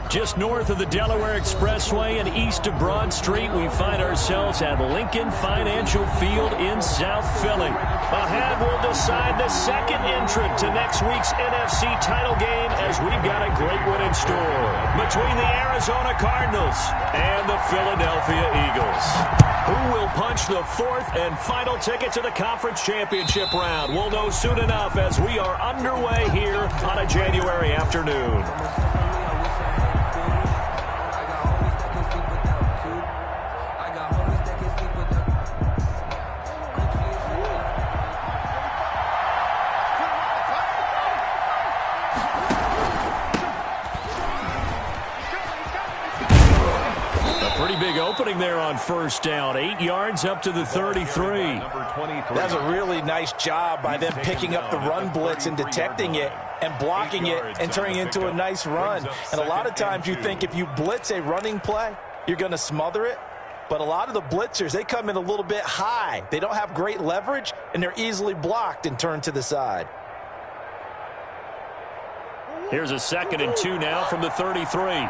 Just north of the Delaware Expressway and east of Broad Street, we find ourselves at Lincoln Financial Field in South Philly. Ahead, we'll decide the second entrant to next week's NFC title game as we've got a great one in store between the Arizona Cardinals and the Philadelphia Eagles. Who will punch the fourth and final ticket to the conference championship round? We'll know soon enough as we are underway here on a January afternoon. Opening there on first down, 8 yards up to the 33. That's a really nice job by them picking up the run blitz and detecting it and blocking it and turning it into a nice run. And a lot of times you think if you blitz a running play, you're going to smother it. But a lot of the blitzers, they come in a little bit high. They don't have great leverage, and they're easily blocked and turned to the side. Here's a 2nd and 2 now from the 33.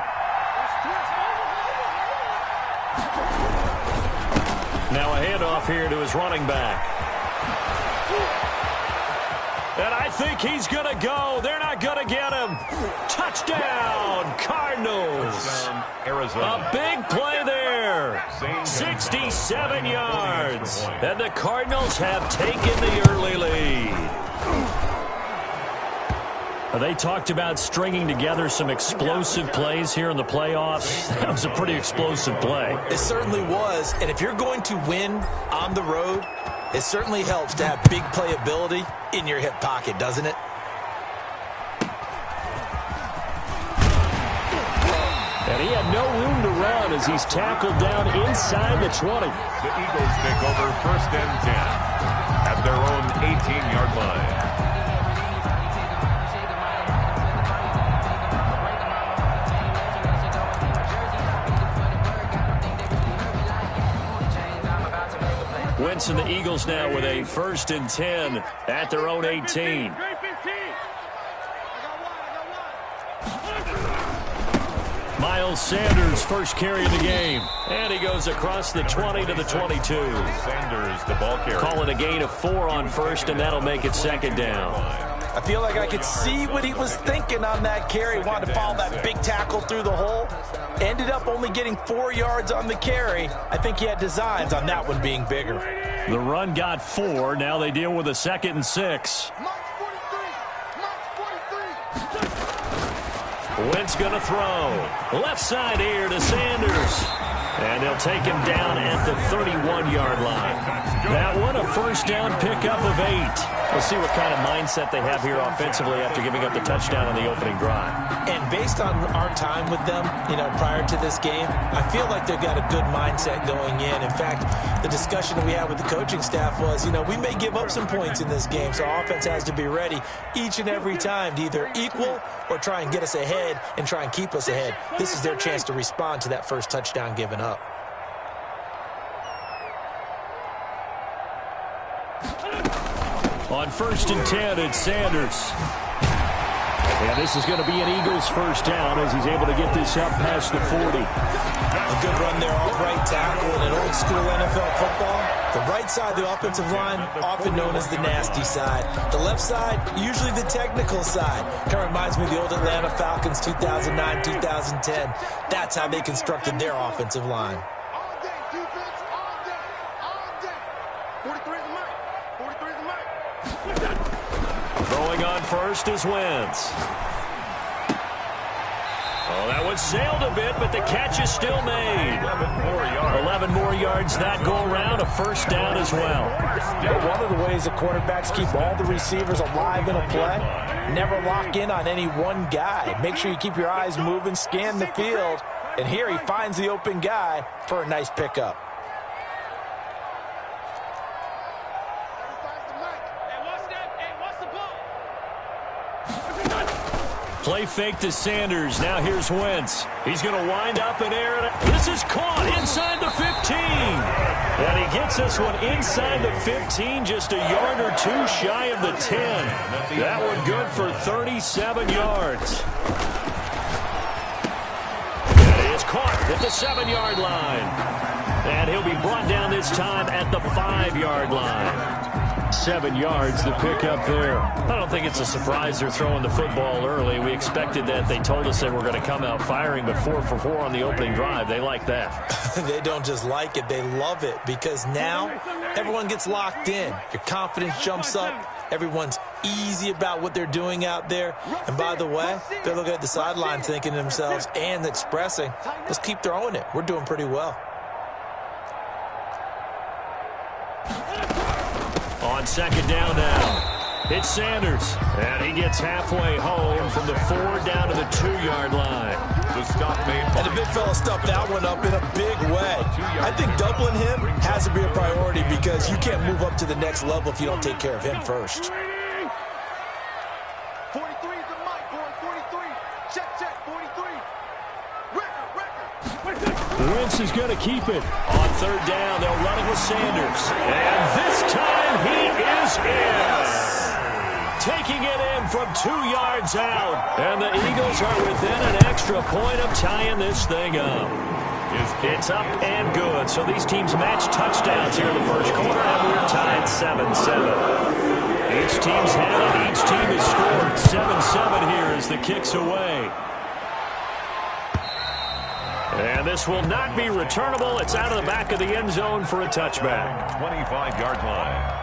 Now a handoff here to his running back. And I think he's going to go. They're not going to get him. Touchdown, Cardinals. A big play there. 67 yards. And the Cardinals have taken the early lead. They talked about stringing together some explosive plays here in the playoffs. That was a pretty explosive play. It certainly was. And if you're going to win on the road, it certainly helps to have big playability in your hip pocket, doesn't it? And he had no room to run as he's tackled down inside the 20. The Eagles take over 1st and 10 at their own 18-yard line. Wentz and the Eagles now with a 1st and 10 at their own 18. Miles Sanders, first carry of the game. And he goes across the 20 to the 22. Sanders, the ball carrier. Calling a gain of 4 on first, and that'll make it 2nd down. I feel like I could see what he was thinking on that carry. Wanted to follow that big tackle through the hole. Ended up only getting 4 yards on the carry. I think he had designs on that one being bigger. The run got 4. Now they deal with a 2nd and 6. Wentz going to throw. Left side here to Sanders. And they'll take him down at the 31-yard line. That one, a first down pickup of 8. We'll see what kind of mindset they have here offensively after giving up the touchdown on the opening drive. And based on our time with them, prior to this game, I feel like they've got a good mindset going in. In fact, the discussion that we had with the coaching staff was, we may give up some points in this game, so our offense has to be ready each and every time to either equal or try and get us ahead and try and keep us ahead. This is their chance to respond to that first touchdown given up. On 1st and 10, it's Sanders. And this is going to be an Eagles first down as he's able to get this up past the 40. A good run there off right tackle in an old school NFL football. The right side of the offensive line, often known as the nasty side. The left side, usually the technical side. Kind of reminds me of the old Atlanta Falcons 2009, 2010. That's how they constructed their offensive line. Throwing on first is Wentz. Oh, that one sailed a bit, but the catch is still made. 11 more yards that go around, a first down as well. But one of the ways the quarterbacks keep all the receivers alive in a play, never lock in on any one guy. Make sure you keep your eyes moving, scan the field, and here he finds the open guy for a nice pickup. Play fake to Sanders. Now here's Wentz. He's going to wind up and air it. This is caught inside the 15. And he gets this one inside the 15, just a yard or two shy of the 10. That one good for 37 yards. at the 7-yard line. And he'll be brought down this time at the 5-yard line. 7 yards, the pickup there. I don't think it's a surprise they're throwing the football early. We expected that. They told us they were going to come out firing, but 4 for 4 on the opening drive. They like that. They don't just like it, they love it, because now everyone gets locked in. Your confidence jumps up. Everyone's easy about what they're doing out there. And by the way, they're looking at the sideline thinking to themselves and expressing, let's keep throwing it. We're doing pretty well. On second down now, it's Sanders, and he gets halfway home from the 4 down to the 2-yard line. The stop made. And the big fella stuffed that one up in a big way. I think doubling him has to be a priority because you can't move up to the next level if you don't take care of him first. 43 is the mic, boy. 43. Check, 43. Record. Wentz is going to keep it. On third down, they'll run it with Sanders. And this time he is in. Taking it in from 2 yards out. And the Eagles are within an extra point of tying this thing up. It's up and good. So these teams match touchdowns here in the first quarter, and we're tied 7-7. Each team's had it. Each team has scored 7-7 here as the kick's away. And this will not be returnable. It's out of the back of the end zone for a touchback. 25-yard line.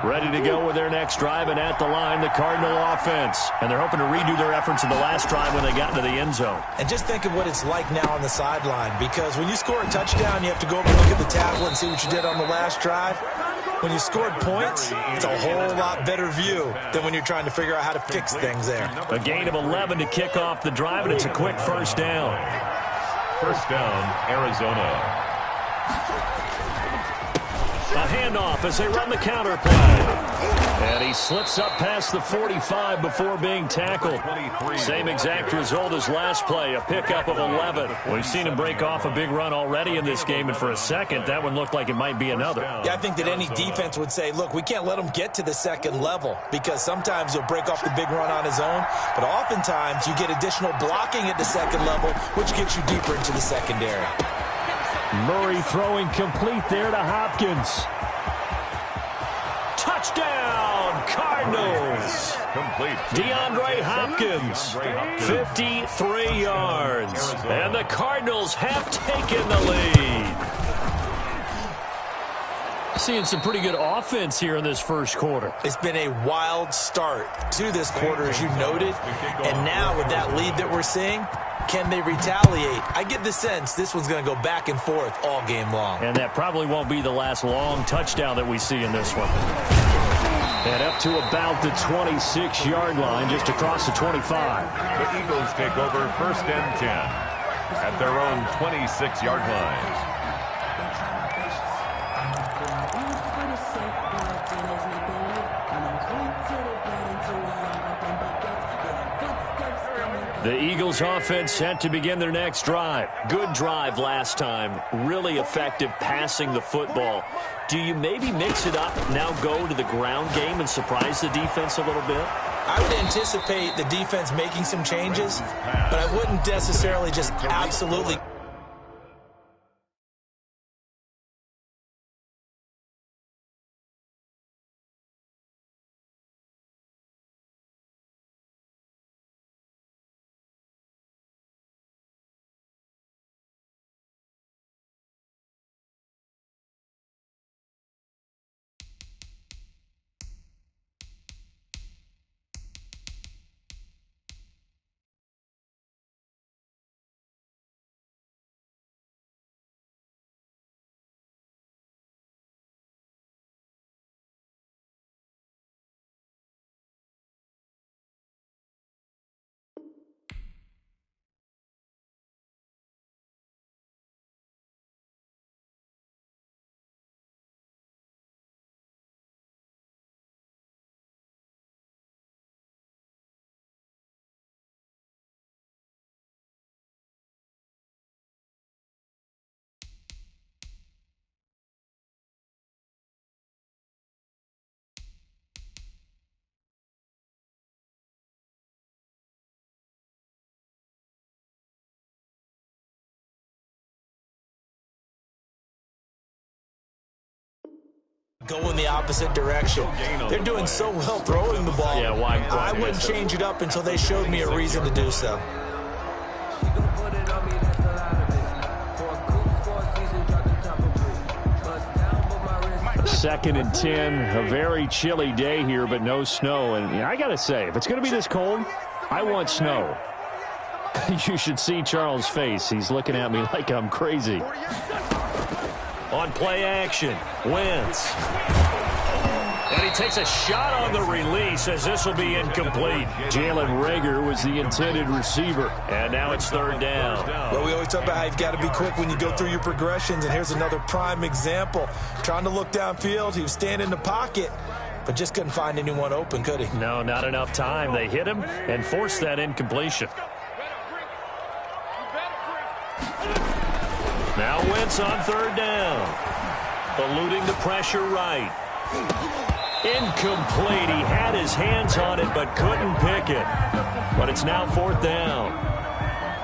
Ready to go with their next drive, and at the line, the Cardinal offense. And they're hoping to redo their efforts in the last drive when they got into the end zone. And just think of what it's like now on the sideline, because when you score a touchdown, you have to go over and look at the tablet and see what you did on the last drive. When you scored points, it's a whole lot better view than when you're trying to figure out how to fix things there. A gain of 11 to kick off the drive, and it's a quick first down. First down, Arizona. A handoff as they run the counter play. And he slips up past the 45 before being tackled. Same exact result as last play, a pickup of 11. We've seen him break off a big run already in this game, and for a second, that one looked like it might be another. Yeah, I think that any defense would say, look, we can't let him get to the second level, because sometimes he'll break off the big run on his own, but oftentimes you get additional blocking at the second level, which gets you deeper into the secondary. Murray throwing complete there to Hopkins. Touchdown, Cardinals. Complete. DeAndre Hopkins, 53 yards. And the Cardinals have taken the lead. Seeing some pretty good offense here in this first quarter. It's been a wild start to this quarter, as you noted. And now with that lead that we're seeing, can they retaliate? I get the sense this one's going to go back and forth all game long. And that probably won't be the last long touchdown that we see in this one. And up to about the 26-yard line, just across the 25. The Eagles take over first and 10 at their own 26-yard line. The Eagles offense set to begin their next drive. Good drive last time. Really effective passing the football. Do you maybe mix it up, now go to the ground game and surprise the defense a little bit? I would anticipate the defense making some changes, but I wouldn't necessarily just absolutely Go in the opposite direction. They're doing so well throwing the ball. Yeah, why I wouldn't change it up until they showed me a reason to do so. Second and 10, a very chilly day here, but no snow. And I got to say, if it's going to be this cold, I want snow. You should see Charles' face. He's looking at me like I'm crazy. On play action, Wentz. And he takes a shot on the release as this will be incomplete. Jalen Reagor was the intended receiver. And now it's third down. Well, we always talk about how you've got to be quick when you go through your progressions. And here's another prime example. Trying to look downfield. He was standing in the pocket, but just couldn't find anyone open, could he? No, not enough time. They hit him and forced that incompletion. Now Wentz on third down. Eluding the pressure right. Incomplete. He had his hands on it but couldn't pick it. But it's now fourth down.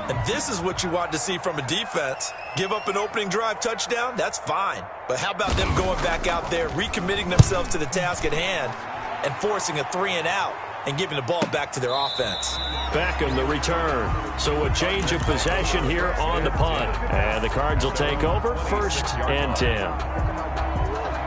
And this is what you want to see from a defense. Give up an opening drive touchdown, that's fine. But how about them going back out there, recommitting themselves to the task at hand, and forcing a 3-and-out and giving the ball back to their offense. Beckham the return. So a change of possession here on the punt. And the Cards will take over, first and 10.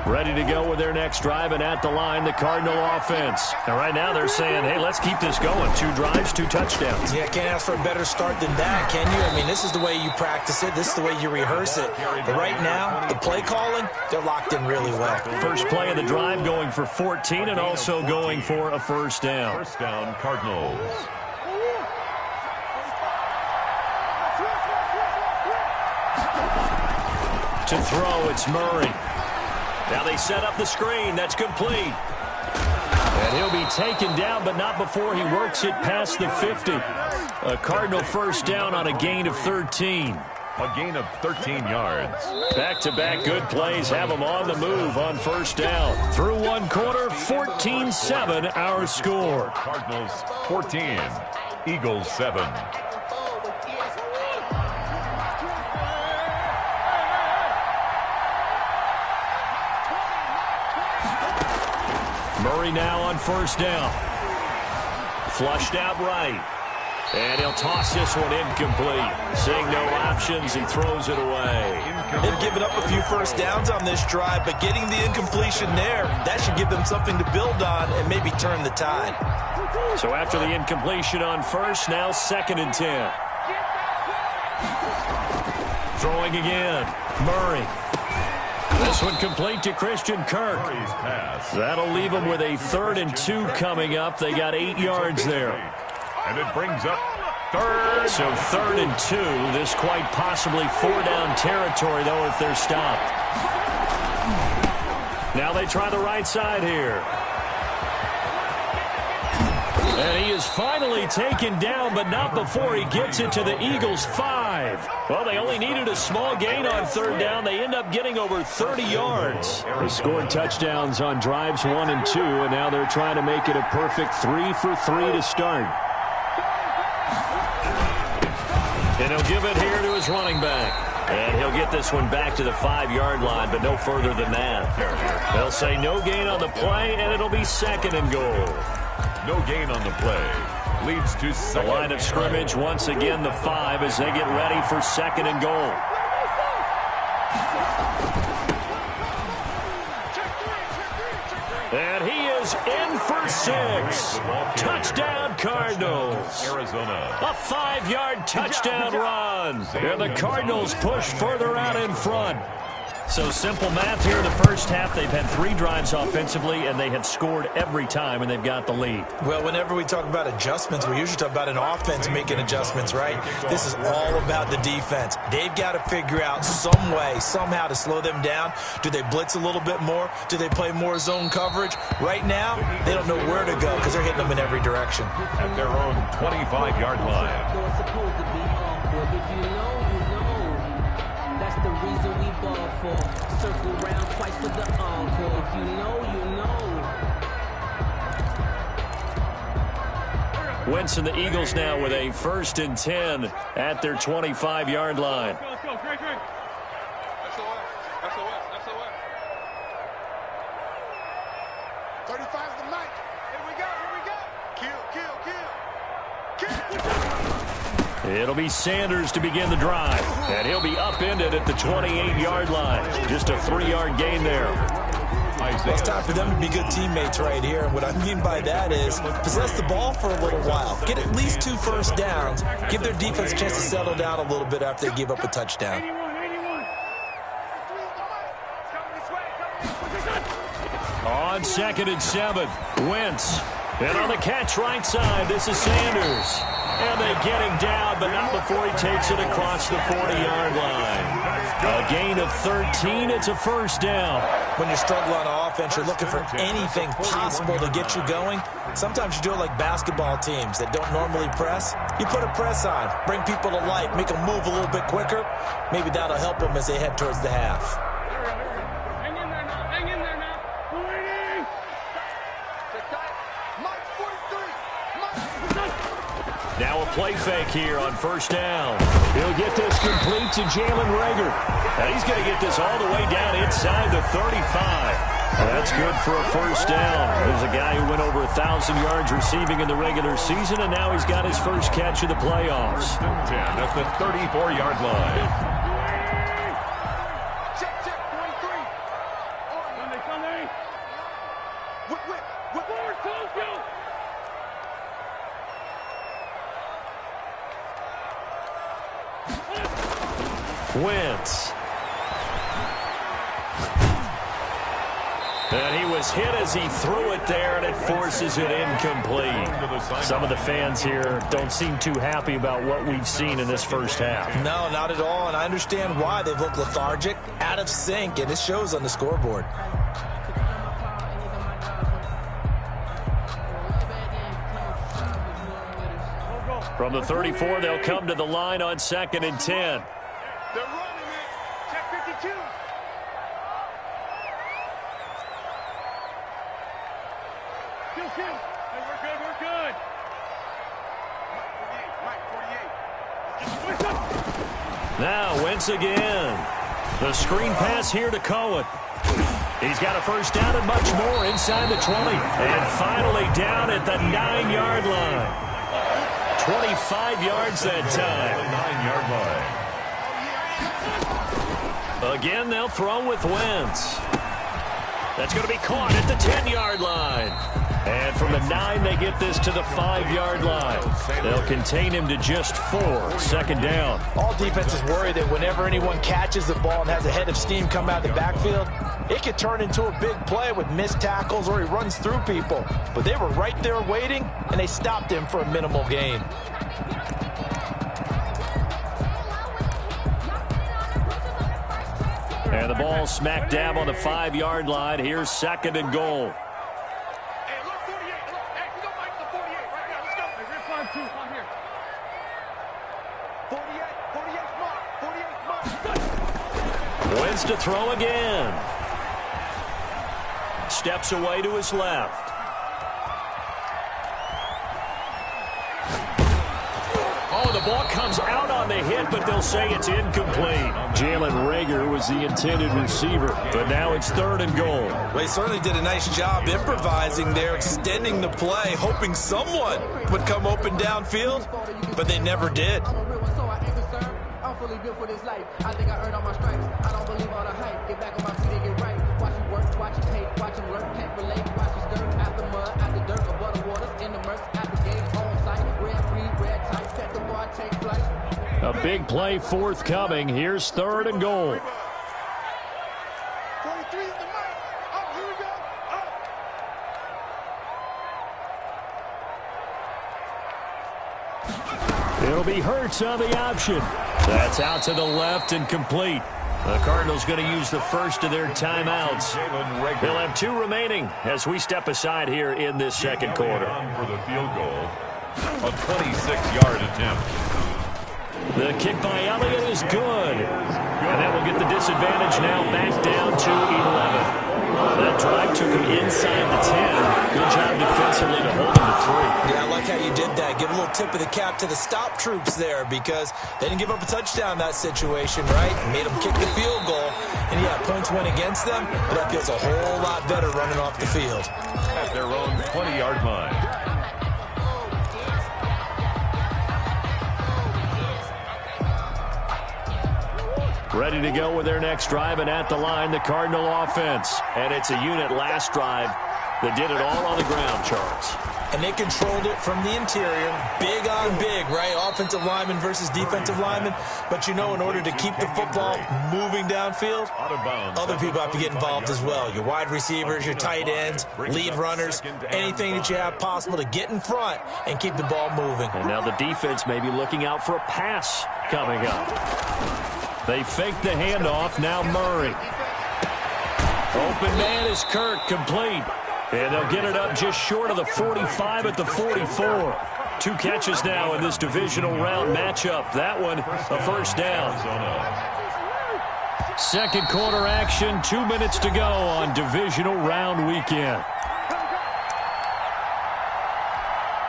Ready to go with their next drive, and at the line, the Cardinal offense. And right now they're saying, hey, let's keep this going. 2 drives, 2 touchdowns. Yeah, can't ask for a better start than that, can you? I mean, this is the way you practice it. This is the way you rehearse it. But right now, the play calling, they're locked in really well. First play of the drive going for 14 and also going for a first down. First down, Cardinals. To throw, it's Murray. Now they set up the screen. That's complete. And he'll be taken down, but not before he works it past the 50. A Cardinal first down on a gain of 13. A gain of 13 yards. Back-to-back good plays have them on the move on first down. Through one quarter, 14-7 our score. Cardinals 14, Eagles 7. Murray now on first down. Flushed out right. And he'll toss this one incomplete. Seeing no options, he throws it away. They've given up a few first downs on this drive, but getting the incompletion there, that should give them something to build on and maybe turn the tide. So after the incompletion on first, now second and 10. Throwing again. Murray. This one complete to Christian Kirk. That'll leave them with a 3rd and 2 coming up. They got 8 yards there. And it brings up third. So 3rd and 2. This quite possibly 4-down territory, though, if they're stopped. Now they try the right side here. And he is finally taken down, but not before he gets it to the Eagles' 5. Well, they only needed a small gain on 3rd down. They end up getting over 30 yards. They scored touchdowns on drives 1 and 2, and now they're trying to make it a perfect 3 for 3 to start. And he'll give it here to his running back. And he'll get this one back to the 5-yard line, but no further than that. They'll say no gain on the play, and it'll be 2nd and goal. No gain on the play. Leads to second. The line of scrimmage, once again, the 5 as they get ready for 2nd and goal. And he is in for 6. Touchdown, Cardinals. Arizona. A 5-yard touchdown run. And the Cardinals push further out in front. So simple math here in the first half. They've had 3 drives offensively, and they have scored every time, and they've got the lead. Well, whenever we talk about adjustments, we usually talk about an offense making adjustments, right? This is all about the defense. They've got to figure out some way, somehow to slow them down. Do they blitz a little bit more? Do they play more zone coverage? Right now, they don't know where to go because they're hitting them in every direction. At their own 25-yard line. That's the reason we ball for. Circle round twice for the encore. If you know, you know. Wentz and the Eagles now with a 1st and 10 at their 25-yard line. Let's go, Greg. That's the way. 35's the mic. Here we go, here we go. Kill. It'll be Sanders to begin the drive, and he'll be upended at the 28-yard line. Just a 3-yard gain there. It's time for them to be good teammates right here. And what I mean by that is possess the ball for a little while. Get at least 2 first downs. Give their defense a chance to settle down a little bit after they give up a touchdown. On 2nd and 7, Wentz. And on the catch right side, this is Sanders. And they get him down, but not before he takes it across the 40-yard line. A gain of 13, it's a first down. When you're struggling on offense, you're looking for anything possible to get you going. Sometimes you do it like basketball teams that don't normally press. You put a press on, bring people to life, make them move a little bit quicker. Maybe that'll help them as they head towards the half. Hang in there now, hang in there now. Waiting. Mike 43. Now a play fake here on first down. He'll get this complete to Jalen Reagor. And he's going to get this all the way down inside the 35. That's good for a first down. There's a guy who went over 1,000 yards receiving in the regular season, and now he's got his first catch of the playoffs. 10 at the 34-yard line. Check, 43. Sunday. Whip. Forward, close, go. Wentz. And he was hit as he threw it there, and it forces it incomplete. Some of the fans here don't seem too happy about what we've seen in this first half. No, not at all, and I understand why. They've looked lethargic, out of sync, and it shows on the scoreboard. From the 34, they'll come to the line on 2nd and 10. They're running it. Check 52. Kill. Hey, we're good. Mike 48. Now Wentz again. The screen pass here to Cohen. He's got a first down and much more inside the 20. And finally down at the 9-yard line. 25 yards that time. 9-yard line. Again, they'll throw with Wentz. That's going to be caught at the 10-yard line. And from the 9, they get this to the 5-yard line. They'll contain him to just 4. 2nd down. All defenses worry that whenever anyone catches the ball and has a head of steam come out of the backfield, it could turn into a big play with missed tackles or he runs through people. But they were right there waiting, and they stopped him for a minimal gain. And the ball smack dab on the 5-yard line. Here's 2nd and goal. Hey, look, 48. Look, hey, we don't like the 48 right now. Let's go. Hey, we're 5-2. Come here. 48's mark. Wentz to throw again. Steps away to his left. Oh, the ball comes out on the hit, but they'll say it's incomplete. Jalen Reagor was the intended receiver, but now it's 3rd and goal. Well, he certainly did a nice job improvising there, extending the play, hoping someone would come open downfield, but they never did. I'm fully built for this life. I think I earned all my stripes. I don't believe all the hype. Get back on my feet and get right. Watch you work, watch you hate, watch you learn, can't relate. Watch you stir out the mud, out the dirt, above the waters, in the mercy, at the game, on site. Red, green, red, tight, set the bar, take flight. A big play forthcoming. Here's 3rd and goal. 43's the mic. Oh, here we go. Oh. It'll be Hurts on the option. That's out to the left and complete. The Cardinals going to use the first of their timeouts. They'll have 2 remaining as we step aside here in this 2nd quarter. For the field goal, a 26-yard attempt. The kick by Elliott is good. And that will get the disadvantage now back down to 11. That drive took him inside the 10. Good job defensively to hold him to 3. Yeah, I like how you did that. Give a little tip of the cap to the stop troops there because they didn't give up a touchdown in that situation, right? Made them kick the field goal. And, yeah, points went against them, but that feels a whole lot better running off the field. At their own 20-yard line. Ready to go with their next drive, and at the line, the Cardinal offense. And it's a unit last drive that did it all on the ground, Charles. And they controlled it from the interior, big on big, right? Offensive lineman versus defensive lineman. But, you know, in order to keep the football moving downfield, other people have to get involved as well. Your wide receivers, your tight ends, lead runners, anything that you have possible to get in front and keep the ball moving. And now the defense may be looking out for a pass coming up. They fake the handoff. Now Murray. Open man is Kirk, complete. And they'll get it up just short of the 45 at the 44. 2 catches now in this divisional round matchup. That one, a first down. Second quarter action, 2 minutes to go on divisional round weekend.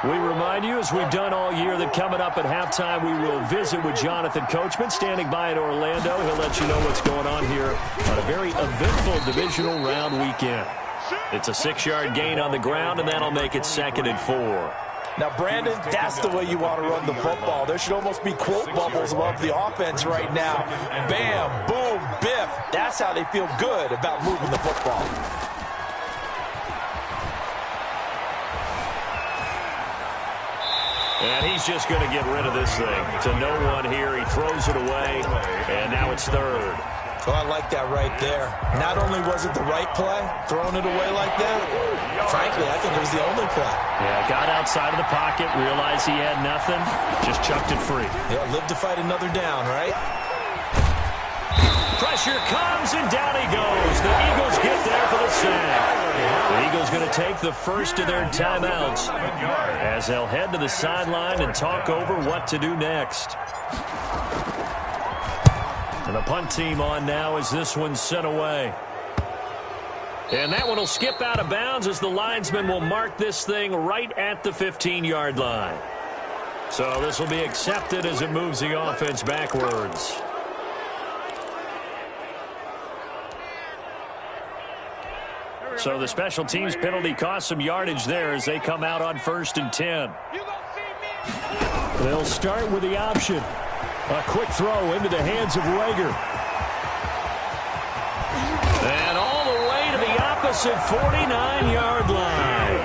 We remind you, as we've done all year, that coming up at halftime, we will visit with Jonathan Coachman, standing by in Orlando. He'll let you know what's going on here on a very eventful divisional round weekend. It's a 6-yard gain on the ground, and that'll make it 2nd and 4. Now, Brandon, that's the way you want to run the football. There should almost be quote bubbles above the offense right now. Bam, boom, biff. That's how they feel good about moving the football. And he's just going to get rid of this thing. To no one here. He throws it away, and now it's 3rd. Oh, I like that right there. Not only was it the right play, throwing it away like that, frankly, I think it was the only play. Yeah, got outside of the pocket, realized he had nothing, just chucked it free. Yeah, live to fight another down, right? Pressure comes, and down he goes. The Eagles get there for the sack. The Eagles going to take the first of their timeouts as they'll head to the sideline and talk over what to do next. And the punt team on now as this one's sent away. And that one will skip out of bounds as the linesman will mark this thing right at the 15-yard line. So this will be accepted as it moves the offense backwards. So the special teams penalty cost some yardage there as they come out on 1st and 10. They'll start with the option. A quick throw into the hands of Rager. And all the way to the opposite 49-yard line.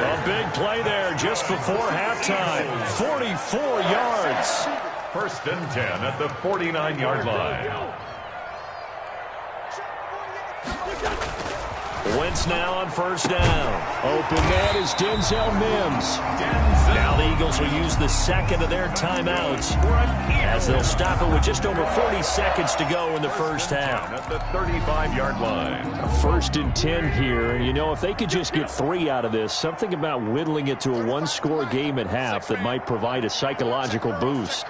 A big play there just before halftime. 44 yards. 1st and 10 at the 49-yard line. Wentz now on 1st down. Open man is Denzel Mims. Now the Eagles will use the 2nd of their timeouts as they'll stop it with just over 40 seconds to go in the first half. At the 35-yard line. 1st and 10 here. And, you know, if they could just get 3 out of this, something about whittling it to a 1-score game at half that might provide a psychological boost.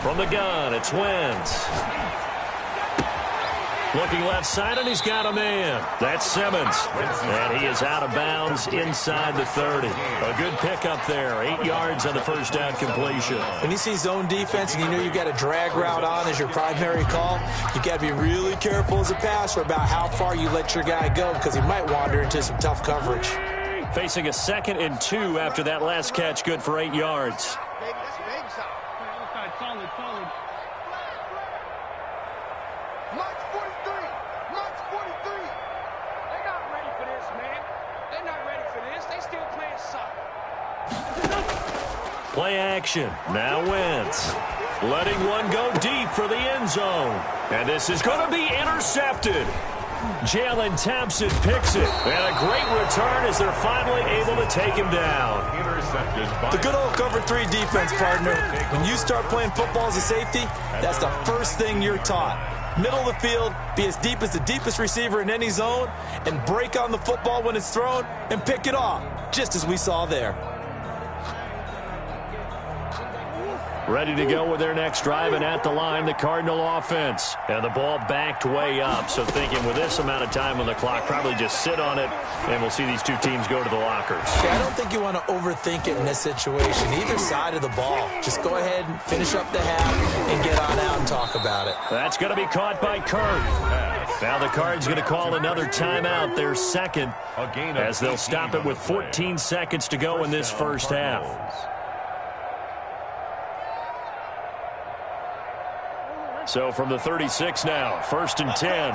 From the gun, it's Wentz. Looking left side, and he's got a man. That's Simmons. And he is out of bounds inside the 30. A good pickup there. 8 yards on the first down completion. When you see zone defense and you know you've got a drag route on as your primary call, you got to be really careful as a passer about how far you let your guy go because he might wander into some tough coverage. Facing a 2nd and 2 after that last catch, good for 8 yards. Play action. Now Wentz. Letting one go deep for the end zone. And this is going to be intercepted. Jalen Thompson picks it. And a great return as they're finally able to take him down. Intercepted by the good old cover 3 defense, partner. When you start playing football as a safety, that's the first thing you're taught. Middle of the field, be as deep as the deepest receiver in any zone, and break on the football when it's thrown and pick it off, just as we saw there. Ready to go with their next drive, and at the line, the Cardinal offense. And the ball backed way up, so thinking with this amount of time on the clock, probably just sit on it, and we'll see these two teams go to the lockers. Yeah, I don't think you want to overthink it in this situation. Either side of the ball. Just go ahead and finish up the half and get on out and talk about it. That's going to be caught by Kirk. Now the Cards going to call another timeout, their second, as they'll stop it with 14 seconds to go in this first half. So from the 36 now, 1st and 10.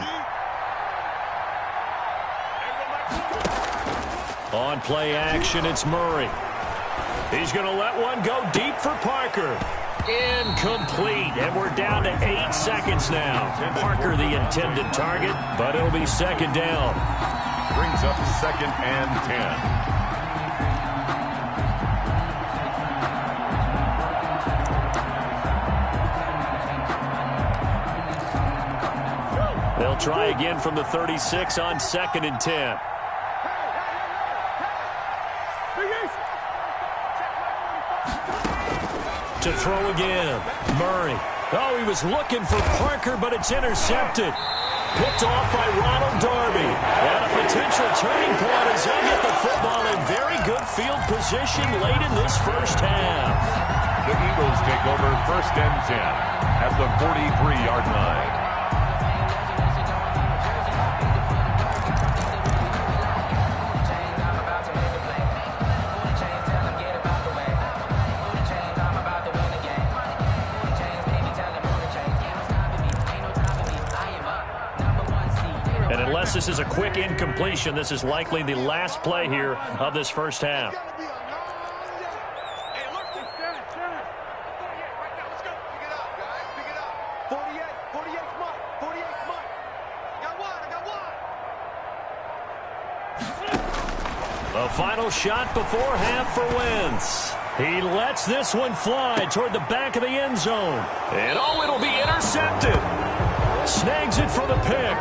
On play action, it's Murray. He's going to let one go deep for Parker. Incomplete, and we're down to 8 seconds now. Parker the intended target, but it'll be second down. Brings up 2nd and 10. They'll try again from the 36 on 2nd and 10. To throw again. Murray. Oh, he was looking for Parker, but it's intercepted. Picked off by Ronald Darby. And a potential turning point as they get the football in very good field position late in this first half. The Eagles take over 1st and 10 at the 43-yard line. This is a quick incompletion. This is likely the last play here of this first half. A final shot before half for Wentz. He lets this one fly toward the back of the end zone. And oh, it'll be intercepted. Snags it for the pick.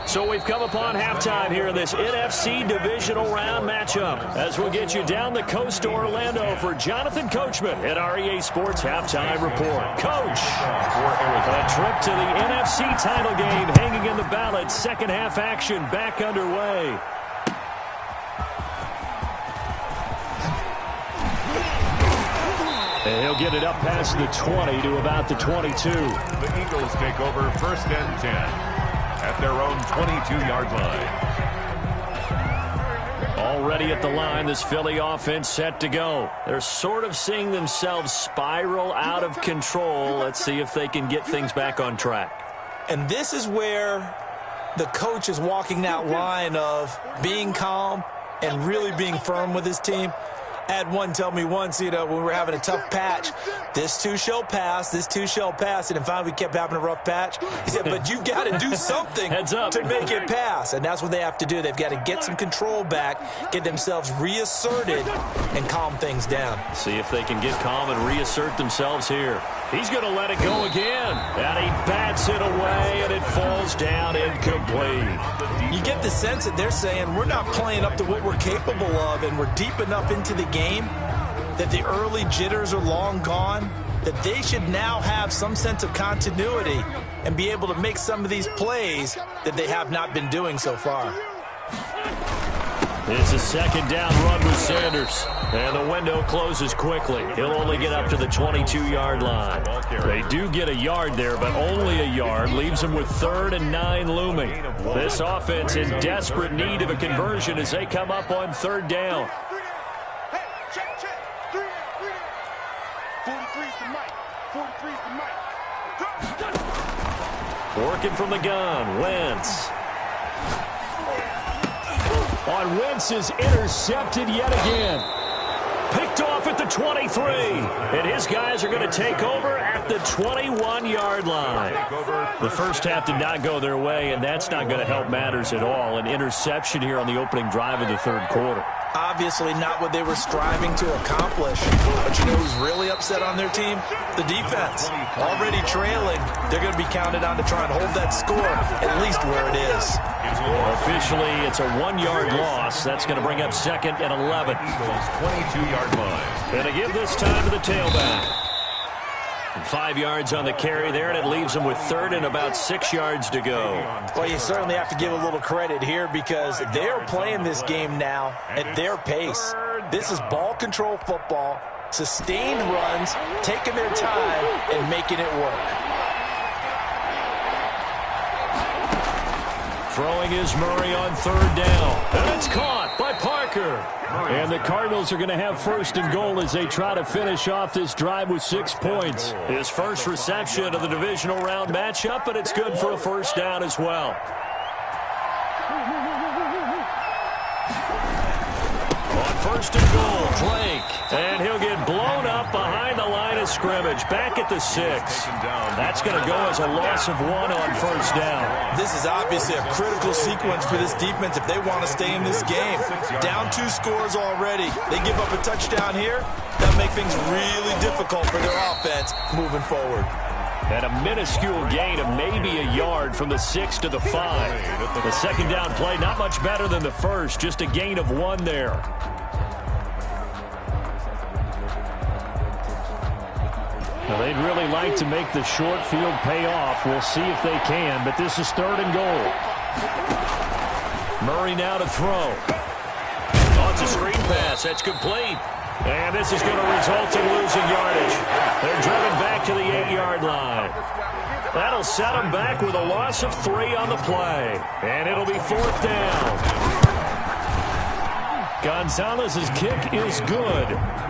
So we've come upon halftime here in this NFC divisional round matchup as we'll get you down the coast to Orlando for Jonathan Coachman at our EA Sports Halftime Report. Coach, a trip to the NFC title game hanging in the balance. Second half action back underway. And he'll get it up past the 20 to about the 22. The Eagles take over 1st and 10. At their own 22-yard line. Already at the line, this Philly offense set to go. They're sort of seeing themselves spiral out of control. Let's see if they can get things back on track. And this is where the coach is walking that line of being calm and really being firm with his team. I had one tell me once, when we were having a tough patch, this too shall pass, this too shall pass. And finally we kept having a rough patch. He said, but you've got to do something to make it pass. And that's what they have to do. They've got to get some control back, get themselves reasserted, and calm things down. See if they can get calm and reassert themselves here. He's going to let it go again. And he bats it away, and it falls down incomplete. You get the sense that they're saying we're not playing up to what we're capable of, and we're deep enough into the game that the early jitters are long gone, that they should now have some sense of continuity and be able to make some of these plays that they have not been doing so far. It's a second down run with Sanders. And the window closes quickly. He'll only get up to the 22-yard line. They do get a yard there, but only a yard. Leaves them with 3rd and 9 looming. This offense in desperate need of a conversion as they come up on 3rd down. Hey, check. 43's the mic. 43's the mic. Working from the gun, Wentz. On Wentz is intercepted yet again. Picked off at the 23. And his guys are going to take over at the 21-yard line. The first half did not go their way, and that's not going to help matters at all. An interception here on the opening drive of the 3rd quarter. Obviously not what they were striving to accomplish. But you know who's really upset on their team? The defense. Already trailing. They're going to be counted on to try and hold that score at least where it is. Officially, it's a 1-yard loss. That's going to bring up 2nd and 11. 22-yard line. Going to give this time to the tailback. 5 yards on the carry there, and it leaves them with 3rd and about 6 yards to go. Well, you certainly have to give a little credit here because they're playing this game now at their pace. This is ball control football, sustained runs, taking their time, and making it work. Throwing is Murray on 3rd down. And it's caught by Parker. And the Cardinals are going to have 1st and goal as they try to finish off this drive with 6 points. His first reception of the divisional round matchup, but it's good for a 1st down as well. On 1st and goal, Drake. And he'll get blown up behind the line of scrimmage. Back at the 6. That's going to go as a loss of 1 on 1st down. This is obviously a critical sequence for this defense if they want to stay in this game. Down 2 scores already. They give up a touchdown here. That'll make things really difficult for their offense moving forward. And a minuscule gain of maybe a yard from the 6 to the 5. The 2nd down play, not much better than the first. Just a gain of 1 there. Now, they'd really like to make the short field pay off. We'll see if they can, but this is 3rd and goal. Murray now to throw. Oh, it's a screen pass. That's complete. And this is going to result in losing yardage. They're driven back to the 8-yard line. That'll set them back with a loss of 3 on the play. And it'll be 4th down. Gonzalez's kick is good.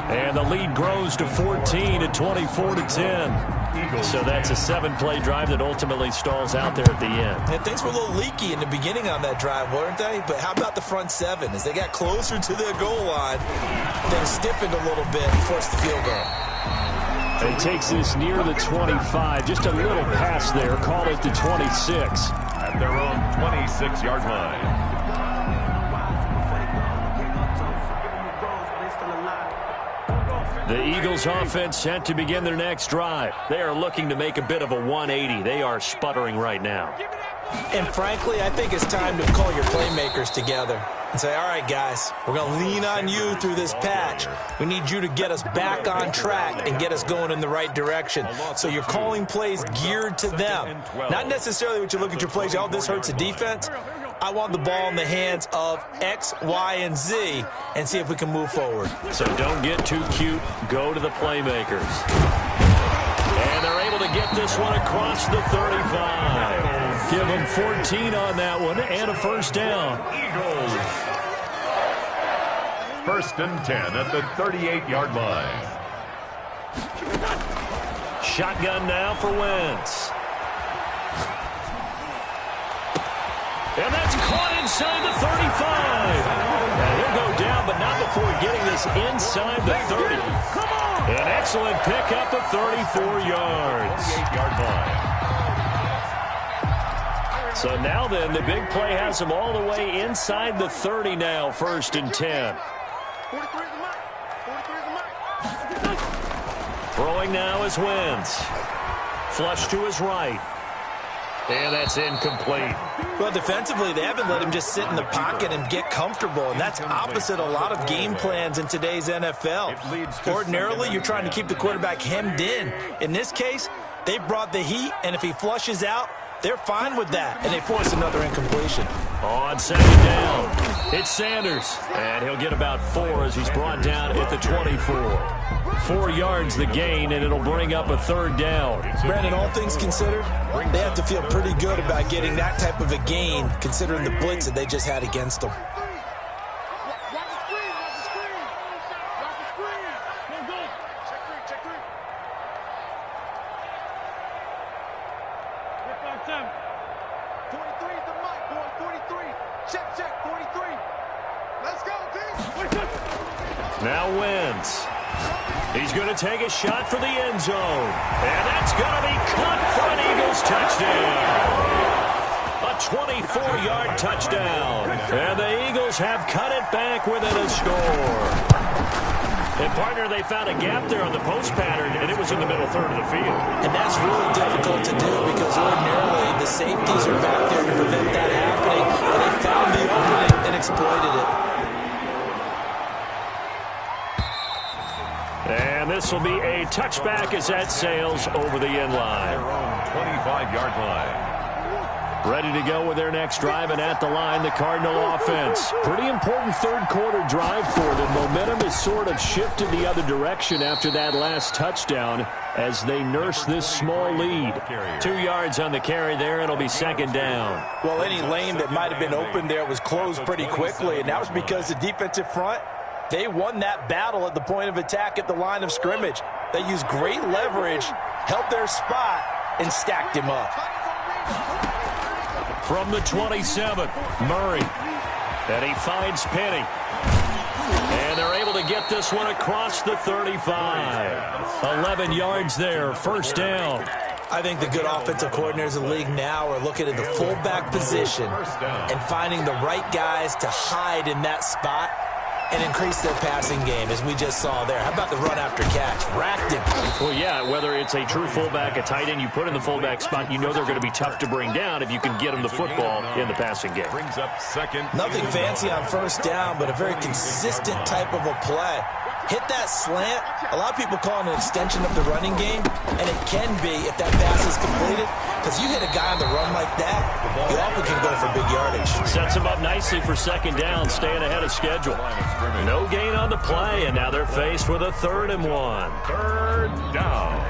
And the lead grows to 14 at 24-10. So that's a 7-play drive that ultimately stalls out there at the end. And things were a little leaky in the beginning on that drive, weren't they? But how about the front 7? As they got closer to their goal line, they stiffened a little bit and forced the field goal. He takes this near the 25. Just a little pass there. Call it the 26. At their own 26-yard line. The Eagles offense set to begin their next drive. They are looking to make a bit of a 180. They are sputtering right now. And frankly, I think it's time to call your playmakers together and say, all right, guys, we're going to lean on you through this patch. We need you to get us back on track and get us going in the right direction. So you're calling plays geared to them. Not necessarily what you look at your plays, oh, this hurts the defense. I want the ball in the hands of X, Y, and Z and see if we can move forward. So don't get too cute. Go to the playmakers. And they're able to get this one across the 35. Give them 14 on that one and a 1st down. Eagles. 1st and 10 at the 38-yard line. Shotgun now for Wentz. And that's caught inside the 35. And he'll go down, but not before getting this inside the 30. An excellent pickup of 34 yards. 38-yard line. So now then, the big play has them all the way inside the 30 now, 1st and 10. Throwing now is Wentz. Flush to his right. And that's incomplete. Well, defensively, they haven't let him just sit in the pocket and get comfortable, and that's opposite a lot of game plans in today's NFL. Ordinarily, you're trying to keep the quarterback hemmed in. In this case, they brought the heat, and if he flushes out, they're fine with that, and they force another incompletion. On 2nd down, it's Sanders, and he'll get about 4 as he's brought down at the 24. 4 yards the gain, and it'll bring up a 3rd down. Brandon, all things considered, they have to feel pretty good about getting that type of a gain, considering the blitz that they just had against them. Now Wentz. He's going to take a shot for the end zone. And that's going to be caught for an Eagles touchdown. A 24-yard touchdown. And the Eagles have cut it back within a score. And, partner, they found a gap there on the post pattern, and it was in the middle third of the field. And that's really difficult to do because ordinarily the safeties are back there to prevent that happening. And they found the opening and exploited it. And this will be a touchback as that sails over the end line. Their own 25-yard line. Ready to go with their next drive, and at the line, the Cardinal offense. Pretty important third-quarter drive for them. Momentum has sort of shifted the other direction after that last touchdown as they nurse this small lead. 2 yards on the carry there. It'll be second down. Well, any lane that might have been open there was closed pretty quickly, and that was because the defensive front, they won that battle at the point of attack at the line of scrimmage. They used great leverage, held their spot, and stacked him up. From the 27, Murray. And he finds Penny. And they're able to get this one across the 35. 11 yards there, first down. I think the good offensive coordinators in the league now are looking at the fullback position and finding the right guys to hide in that spot and increase their passing game, as we just saw there. How about the run after catch? Racked him. Well, yeah, whether it's a true fullback, a tight end, you put in the fullback spot, you know they're going to be tough to bring down if you can get them the football in the passing game. Brings up second. Nothing fancy on first down, but a very consistent type of a play. Hit that slant. A lot of people call it an extension of the running game, and it can be if that pass is completed, because you hit a guy on the run like that, you often can go for big yardage. Sets him up nicely for second down, staying ahead of schedule. No gain on the play, and now they're faced with a 3rd and 1. Third down.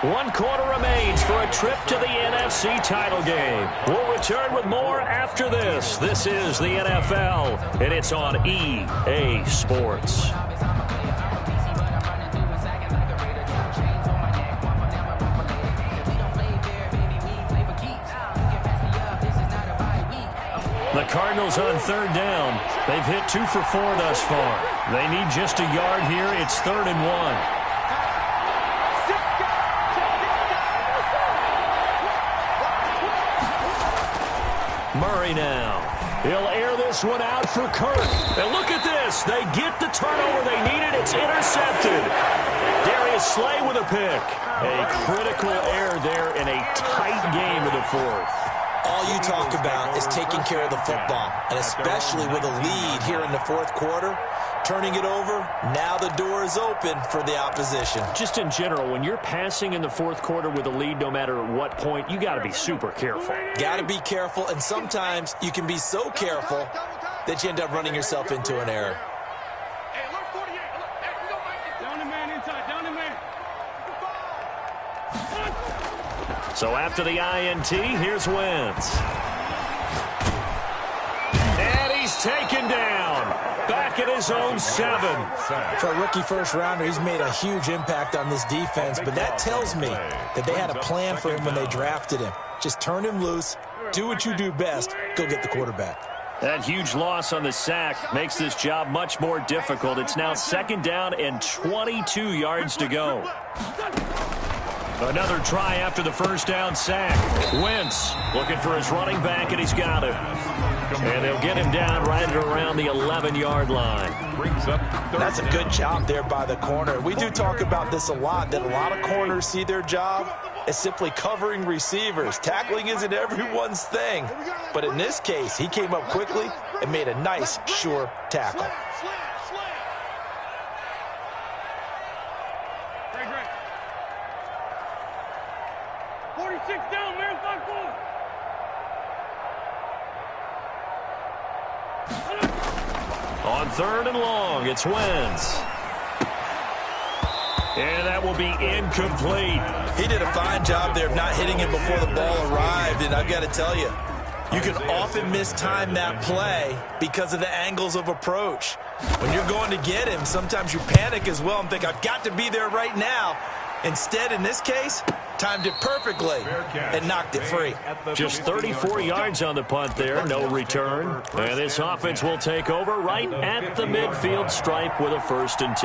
One quarter remains for a trip to the NFC title game. We'll return with more after this. This is the NFL, and it's on EA Sports. The Cardinals on 3rd down. They've hit 2 for 4 thus far. They need just a yard here. It's 3rd and 1. Murray now. He'll air this one out for Kirk. And look at this. They get the turnover they needed. It's intercepted. Darius Slay with a pick. A critical error there in a tight game of the 4th. All you talk about is taking care of the football, and especially with a lead here in the 4th quarter, turning it over, now the door is open for the opposition. Just in general, when you're passing in the 4th quarter with a lead, no matter at what point, you got to be super careful. Got to be careful, and sometimes you can be so careful that you end up running yourself into an error. Hey, look, 48. Look, hey, we go back. Down the man inside. Down the man. So after the INT, here's Wentz. And he's taken down. Back at his own 7. For a rookie first-rounder, he's made a huge impact on this defense, but that tells me that they had a plan for him when they drafted him. Just turn him loose, do what you do best, go get the quarterback. That huge loss on the sack makes this job much more difficult. It's now 2nd down and 22 yards to go. Another try after the first down sack. Wentz looking for his running back, and he's got him. And they'll get him down right around the 11-yard line. That's a good job there by the corner. We do talk about this a lot, that a lot of corners see their job as simply covering receivers. Tackling isn't everyone's thing. But in this case, he came up quickly and made a nice, sure tackle. Great. 46 down, man. 5-4. On 3rd and long, it's Wentz. And that will be incomplete. He did a fine job there of not hitting him before the ball arrived, and I've got to tell you, You can often mistime that play because of the angles of approach. When you're going to get him, sometimes you panic as well and think, I've got to be there right now. Instead, in this case, timed it perfectly and knocked it free. Just 34 yards on the punt there, no return. And this offense will take over right at the midfield stripe with a 1st and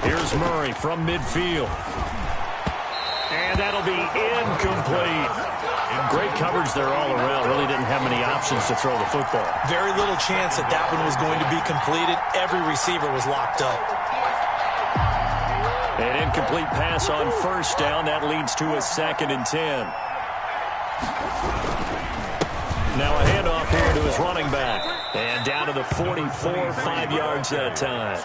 10. Here's Murray from midfield. And that'll be incomplete. Great coverage there all around. Really didn't have many options to throw the football. Very little chance that that one was going to be completed. Every receiver was locked up. An incomplete pass on 1st down. That leads to a 2nd and 10. Now a handoff here to his running back. And down to the 44, 5 yards that time.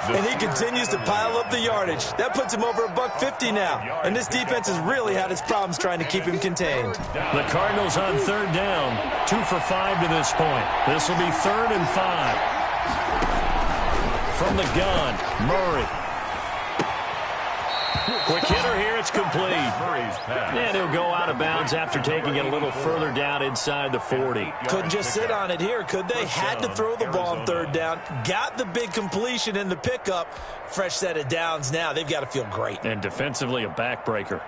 And he continues to pile up the yardage. That puts him over $150 now. And this defense has really had its problems trying to keep him contained. The Cardinals on 3rd down. 2 for 5 to this point. This will be 3rd and 5. From the gun, Murray. Quick hitter here, it's complete. And he'll go out of bounds after taking it a little further down inside the 40. Couldn't just sit on it here, could they? Had to throw the ball on 3rd down. Got the big completion in the pickup. Fresh set of downs now. They've got to feel great. And defensively, a backbreaker.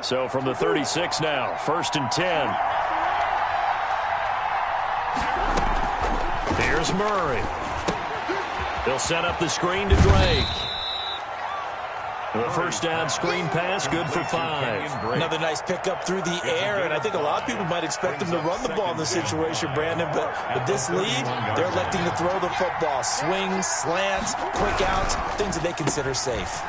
So from the 36 now, 1st and 10. Here's Murray. They'll set up the screen to Drake. The 1st down screen pass, good for 5. Another nice pickup through the air, and I think a lot of people might expect him to run the ball in this situation, Brandon, but with this lead, they're electing to throw the football. Swings, slants, quick outs, things that they consider safe.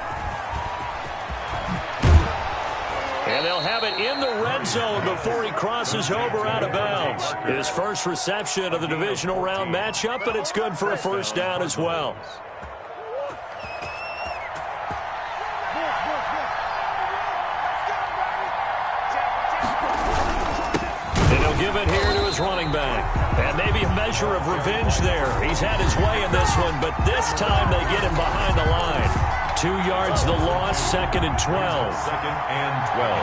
And they'll have it in the red zone before he crosses over out of bounds. His first reception of the divisional round matchup, but it's good for a 1st down as well. And he'll give it here to his running back. And maybe a measure of revenge there. He's had his way in this one, but this time they get him behind the line. 2 yards the loss, 2nd and 12. 2nd and 12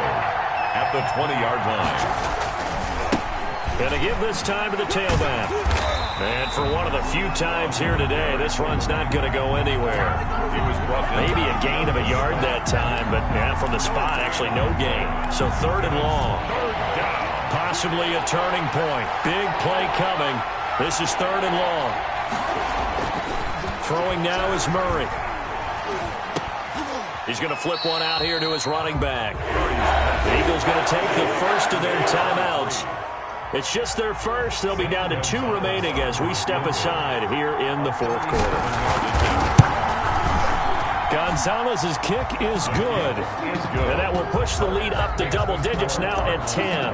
at the 20-yard line. And to give this time to the tailback. And for one of the few times here today, this run's not going to go anywhere. He was brought down. Maybe a gain of a yard that time, but yeah, from the spot, actually no gain. So 3rd and long. 3rd down. Possibly a turning point. Big play coming. This is 3rd and long. Throwing now is Murray. He's going to flip one out here to his running back. The Eagles going to take the first of their timeouts. It's just their first. They'll be down to 2 remaining as we step aside here in the 4th quarter. Gonzalez's kick is good. And that will push the lead up to double digits now at 10.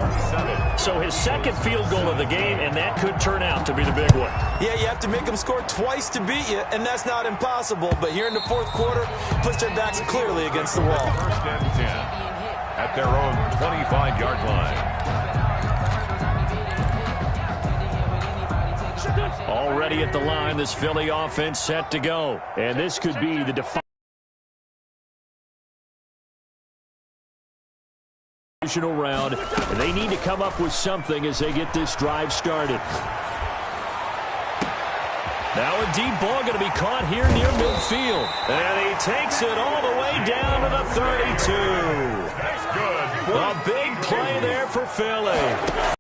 So his 2nd field goal of the game, and that could turn out to be the big one. Yeah, you have to make them score twice to beat you, and that's not impossible. But here in the 4th quarter, puts their backs clearly against the wall. 1st and 10 at their own 25-yard line. Already at the line, this Philly offense set to go. And this could be the divisional round. They need to come up with something as they get this drive started. Now a deep ball going to be caught here near midfield. And he takes it all the way down to the 32. That's good. A big play there for Philly.